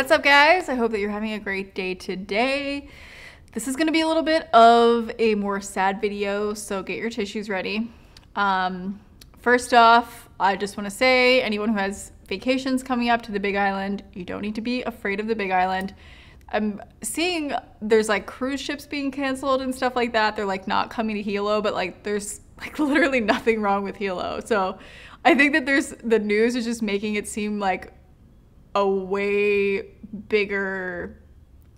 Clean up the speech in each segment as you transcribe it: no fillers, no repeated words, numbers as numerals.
What's up, guys? I hope that you're having a great day today. This is going to be a little bit of a more sad video, so get your tissues ready. First off, I just want to say, anyone who has vacations coming up to the Big Island, you don't need to be afraid of the Big Island. I'm seeing there's like cruise ships being canceled and stuff like that. They're like not coming to Hilo, but like there's like literally nothing wrong with Hilo. So I think that the news is just making it seem like a way bigger,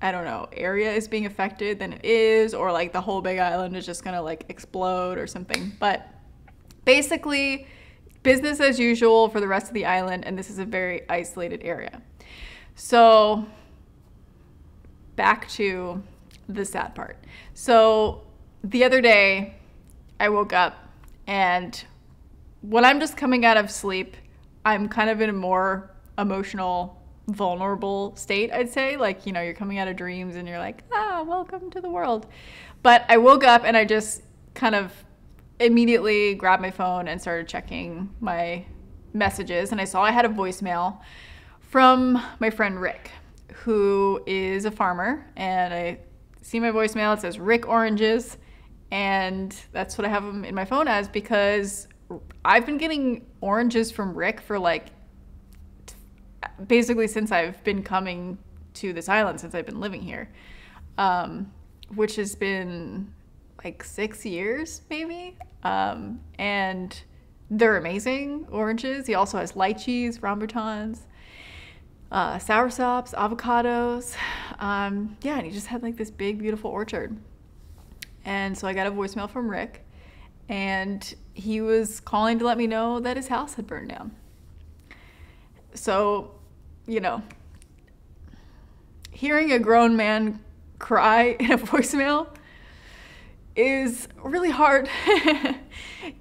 I don't know, area is being affected than it is, or like the whole Big Island is just gonna like explode or something. But basically, business as usual for the rest of the island, and this is a very isolated area. So back to the sad part. So the other day, I woke up, and when I'm just coming out of sleep, I'm kind of in a more emotional, vulnerable state, I'd say. Like, you know, you're coming out of dreams and you're like, welcome to the world. But I woke up and I just kind of immediately grabbed my phone and started checking my messages, and I saw I had a voicemail from my friend Rick, who is a farmer, and I see my voicemail. It says Rick Oranges, and that's what I have him in my phone as, because I've been getting oranges from Rick for like basically since I've been coming to this island, since I've been living here, which has been like 6 years maybe, and they're amazing oranges. He also has lychees, rambutans, soursops, avocados, yeah, and he just had like this big beautiful orchard. And so I got a voicemail from Rick, and he was calling to let me know that his house had burned down. So, you know, hearing a grown man cry in a voicemail is really hard,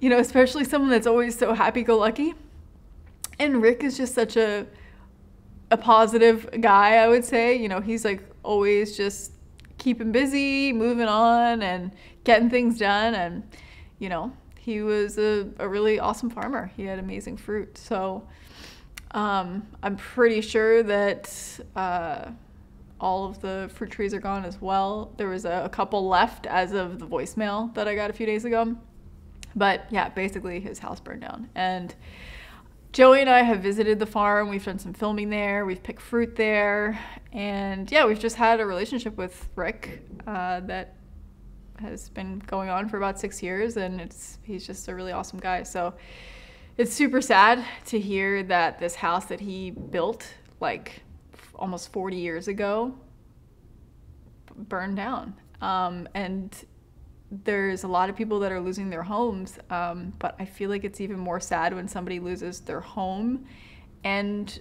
you know, especially someone that's always so happy-go-lucky. And Rick is just such a positive guy, I would say. You know, he's like always just keeping busy, moving on, and getting things done. And, you know, he was a really awesome farmer. He had amazing fruit. So I'm pretty sure that all of the fruit trees are gone as well. There was a couple left as of the voicemail that I got a few days ago. But yeah, basically his house burned down. And Joey and I have visited the farm. We've done some filming there. We've picked fruit there. And yeah, we've just had a relationship with Rick that has been going on for about 6 years. And he's just a really awesome guy. So it's super sad to hear that this house that he built like almost 40 years ago burned down. And there's a lot of people that are losing their homes, but I feel like it's even more sad when somebody loses their home and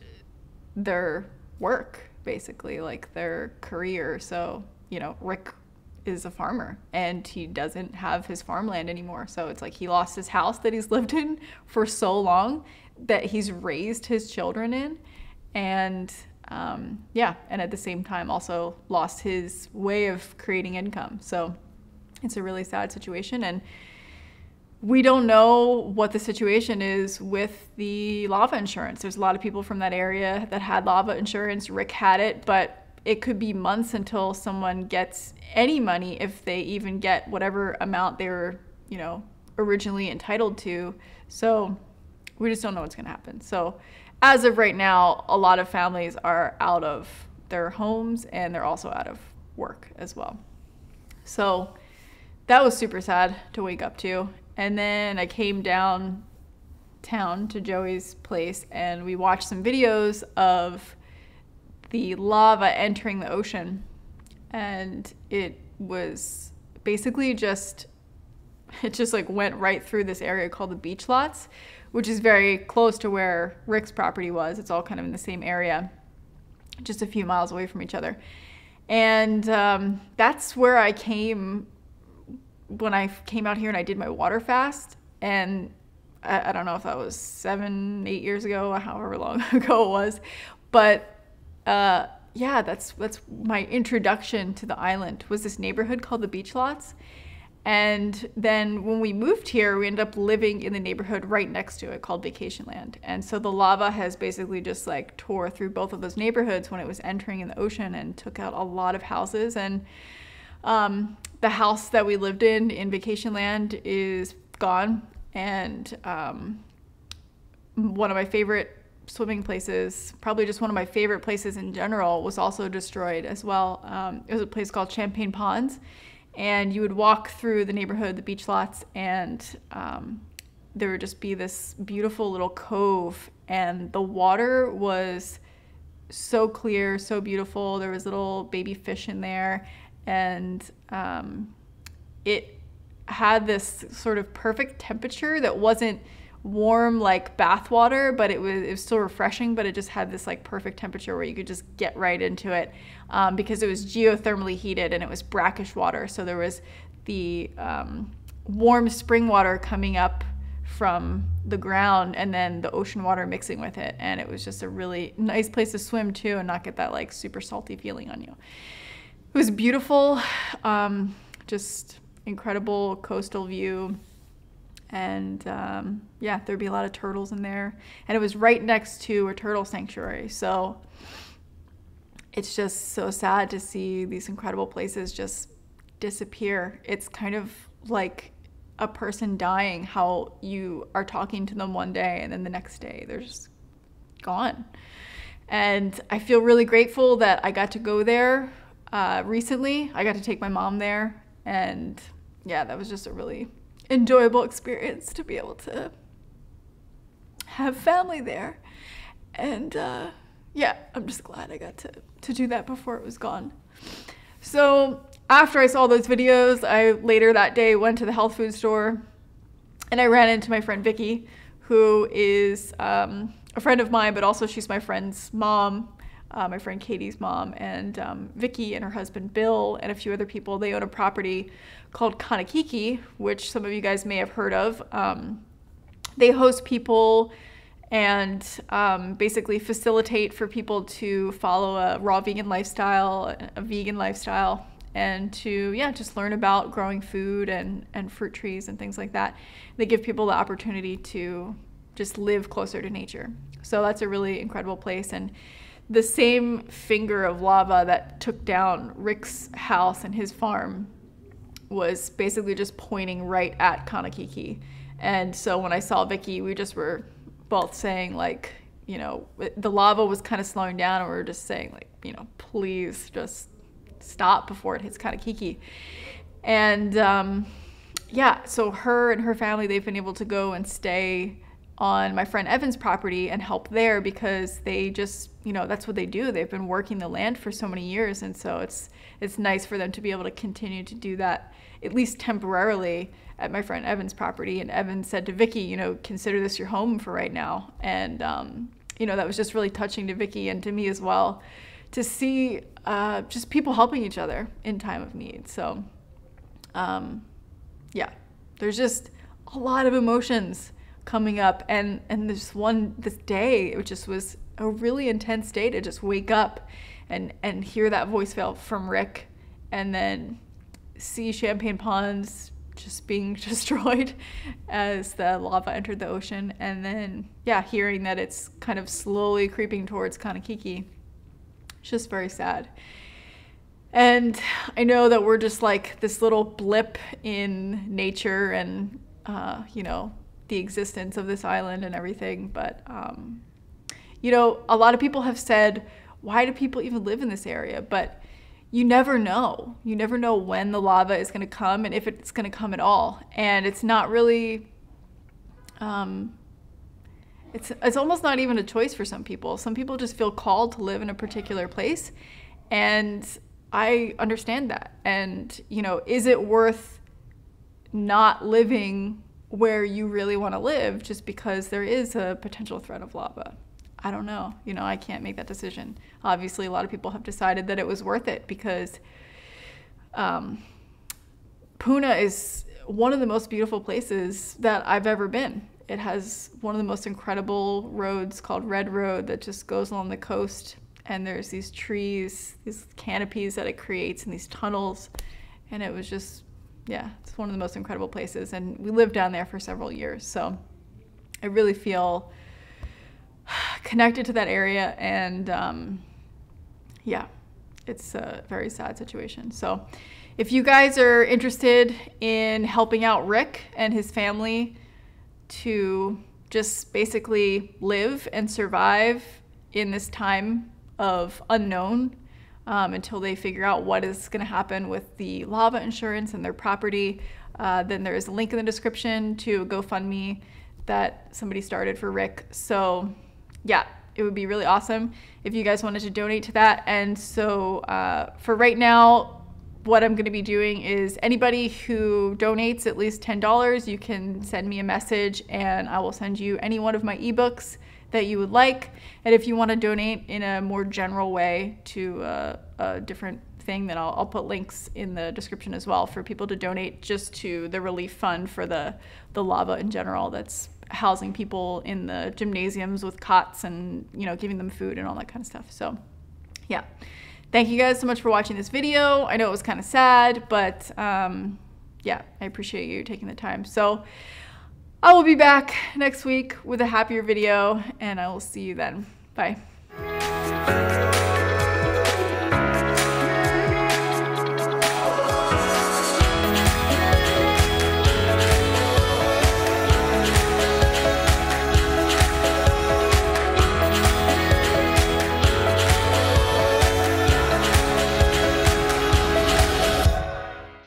their work, basically, like their career. So, you know, Rick is a farmer and he doesn't have his farmland anymore. So it's like he lost his house that he's lived in for so long, that he's raised his children in, and yeah, and at the same time also lost his way of creating income. So it's a really sad situation, and we don't know what the situation is with the lava insurance. There's a lot of people from that area that had lava insurance. Rick had it, but it could be months until someone gets any money, if they even get whatever amount they were, you know, originally entitled to. So we just don't know what's going to happen. So as of right now, a lot of families are out of their homes, and they're also out of work as well. So that was super sad to wake up to. And then I came downtown to Joey's place, and we watched some videos of the lava entering the ocean. And it was basically it just like went right through this area called the beach lots, which is very close to where Rick's property was. It's all kind of in the same area, just a few miles away from each other. And that's where I came when I came out here and I did my water fast. And I don't know if that was 7, 8 years ago, however long ago it was. But yeah, that's my introduction to the island, was this neighborhood called the Beach Lots. And then when we moved here, we ended up living in the neighborhood right next to it called Vacationland. And so the lava has basically just like tore through both of those neighborhoods when it was entering in the ocean and took out a lot of houses. And the house that we lived in Vacationland is gone. And one of my favorite swimming places, probably just one of my favorite places in general, was also destroyed as well. It was a place called Champagne Ponds, and you would walk through the neighborhood, the beach lots, and there would just be this beautiful little cove, and the water was so clear, so beautiful. There was little baby fish in there, and it had this sort of perfect temperature that wasn't warm like bath water, but it was still refreshing, but it just had this like perfect temperature where you could just get right into it, because it was geothermally heated and it was brackish water. So there was the warm spring water coming up from the ground and then the ocean water mixing with it. And it was just a really nice place to swim too and not get that like super salty feeling on you. It was beautiful, just incredible coastal view. And yeah, there'd be a lot of turtles in there. And it was right next to a turtle sanctuary. So it's just so sad to see these incredible places just disappear. It's kind of like a person dying, how you are talking to them one day and then the next day they're just gone. And I feel really grateful that I got to go there recently. I got to take my mom there. And yeah, that was just a really enjoyable experience to be able to have family there. And yeah, I'm just glad I got to do that before it was gone. So after I saw those videos, I later that day went to the health food store and I ran into my friend Vicky, who is a friend of mine, but also she's my friend's mom, my friend Katie's mom. And Vicky and her husband Bill and a few other people, they own a property called Kanakiki, which some of you guys may have heard of. They host people and basically facilitate for people to follow a raw vegan lifestyle, a vegan lifestyle, and to, yeah, just learn about growing food and fruit trees and things like that. They give people the opportunity to just live closer to nature. So that's a really incredible place. And the same finger of lava that took down Rick's house and his farm was basically just pointing right at Kanakiki. And so when I saw Vicky, we just were both saying, like, you know, the lava was kind of slowing down, and we were just saying, like, you know, please just stop before it hits Kanakiki. And yeah, so her and her family, they've been able to go and stay on my friend Evan's property and help there, because they just, you know, that's what they do. They've been working the land for so many years, and so it's nice for them to be able to continue to do that, at least temporarily, at my friend Evan's property. And Evan said to Vicky, you know, consider this your home for right now. And you know, that was just really touching to Vicky and to me as well, to see just people helping each other in time of need. So yeah, there's just a lot of emotions coming up, and this day, it just was a really intense day to just wake up and hear that voicemail from Rick, and then see Champagne Ponds just being destroyed as the lava entered the ocean, and then, yeah, hearing that it's kind of slowly creeping towards Kanakiki. It's just very sad. And I know that we're just like this little blip in nature and, you know, the existence of this island and everything. But, you know, a lot of people have said, why do people even live in this area? But you never know. You never know when the lava is going to come and if it's going to come at all. And it's not really, it's almost not even a choice for some people. Some people just feel called to live in a particular place. And I understand that. And, you know, is it worth not living where you really want to live just because there is a potential threat of lava? I don't know. You know, I can't make that decision. Obviously, a lot of people have decided that it was worth it because Puna is one of the most beautiful places that I've ever been. It has one of the most incredible roads called Red Road that just goes along the coast. And there's these trees, these canopies that it creates, and these tunnels. And it was just yeah, it's one of the most incredible places, and we lived down there for several years, so I really feel connected to that area, and yeah, it's a very sad situation. So if you guys are interested in helping out Rick and his family to just basically live and survive in this time of unknown, until they figure out what is going to happen with the lava insurance and their property, then there is a link in the description to a GoFundMe that somebody started for Rick. So yeah, it would be really awesome if you guys wanted to donate to that. And so for right now, what I'm going to be doing is anybody who donates at least $10, you can send me a message and I will send you any one of my ebooks that you would like. And if you want to donate in a more general way to a different thing, then I'll put links in the description as well for people to donate just to the relief fund for the lava in general that's housing people in the gymnasiums with cots and, you know, giving them food and all that kind of stuff. So yeah, thank you guys so much for watching this video. I know it was kind of sad, but yeah, I appreciate you taking the time. So I will be back next week with a happier video, and I will see you then. Bye.